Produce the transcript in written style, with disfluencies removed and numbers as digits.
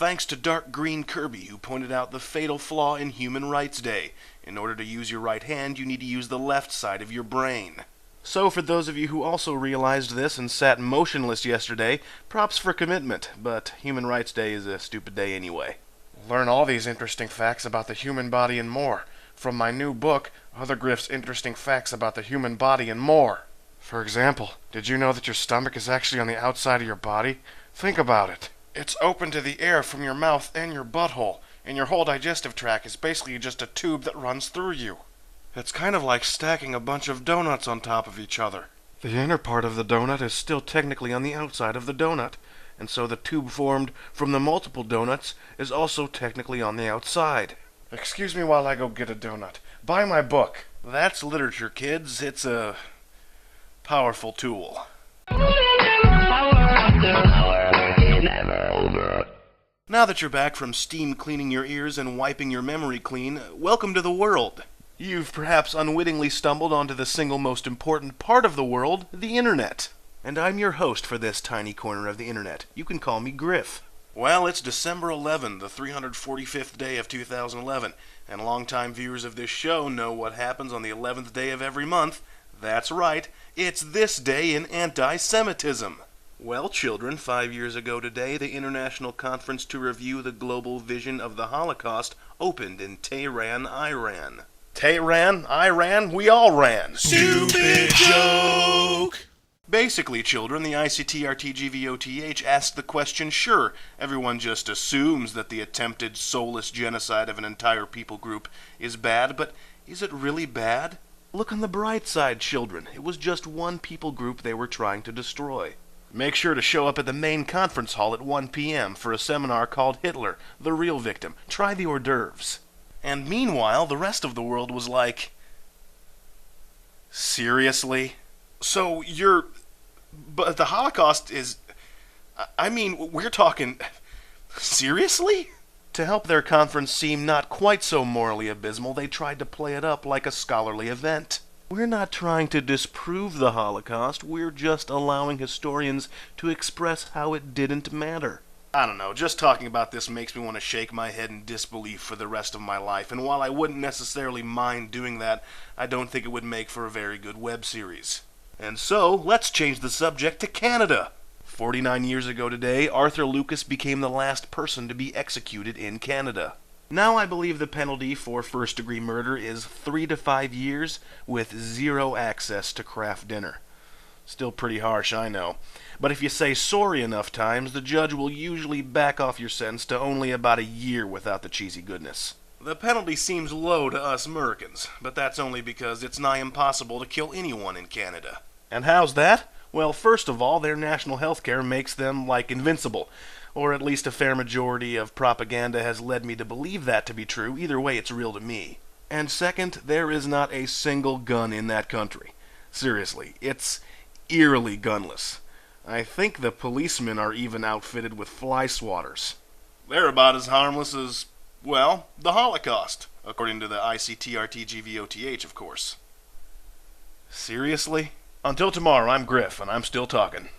Thanks to Dark Green Kirby, who pointed out the fatal flaw in Human Rights Day. In order to use your right hand, you need to use the left side of your brain. So for those of you who also realized this and sat motionless yesterday, props for commitment, but Human Rights Day is a stupid day anyway. Learn all these interesting facts about the human body and more from my new book, Other Griff's Interesting Facts About the Human Body and More. For example, did you know that your stomach is actually on the outside of your body? Think about it. It's open to the air from your mouth and your butthole, and your whole digestive tract is basically just a tube that runs through you. It's kind of like stacking a bunch of donuts on top of each other. The inner part of the donut is still technically on the outside of the donut, and so the tube formed from the multiple donuts is also technically on the outside. Excuse me while I go get a donut. Buy my book. That's literature, kids. It's a powerful tool. Now that you're back from steam cleaning your ears and wiping your memory clean, welcome to the world. You've perhaps unwittingly stumbled onto the single most important part of the world, the internet. And I'm your host for this tiny corner of the internet. You can call me Griff. Well, it's December 11, the 345th day of 2011, and longtime viewers of this show know what happens on the 11th day of every month. That's right, it's this day in Anti-Semitism. Well, children, 5 years ago today, the International Conference to Review the Global Vision of the Holocaust opened in Tehran, Iran. Tehran, Iran, we all ran. Stupid joke! Basically, children, the ICTRTGVOTH asked the question, sure, everyone just assumes that the attempted soulless genocide of an entire people group is bad, but is it really bad? Look on the bright side, children. It was just one people group they were trying to destroy. Make sure to show up at the main conference hall at 1 p.m. for a seminar called Hitler, the Real Victim. Try the hors d'oeuvres. And meanwhile, the rest of the world was like, seriously? So but the Holocaust is, I mean, we're talking, seriously? To help their conference seem not quite so morally abysmal, they tried to play it up like a scholarly event. We're not trying to disprove the Holocaust, we're just allowing historians to express how it didn't matter. I don't know, just talking about this makes me want to shake my head in disbelief for the rest of my life, and while I wouldn't necessarily mind doing that, I don't think it would make for a very good web series. And so, let's change the subject to Canada. 49 years ago today, Arthur Lucas became the last person to be executed in Canada. Now I believe the penalty for first-degree murder is 3 to 5 years with 0 access to craft dinner. Still pretty harsh, I know. But if you say sorry enough times, the judge will usually back off your sentence to only about a year without the cheesy goodness. The penalty seems low to us Americans, but that's only because it's nigh impossible to kill anyone in Canada. And how's that? Well, first of all, their national health care makes them, like, invincible. Or at least a fair majority of propaganda has led me to believe that to be true. Either way, it's real to me. And second, there is not a single gun in that country. Seriously, it's eerily gunless. I think the policemen are even outfitted with fly swatters. They're about as harmless as, well, the Holocaust, according to the ICTRTGVOTH, of course. Seriously? Until tomorrow, I'm Griff, and I'm still talking.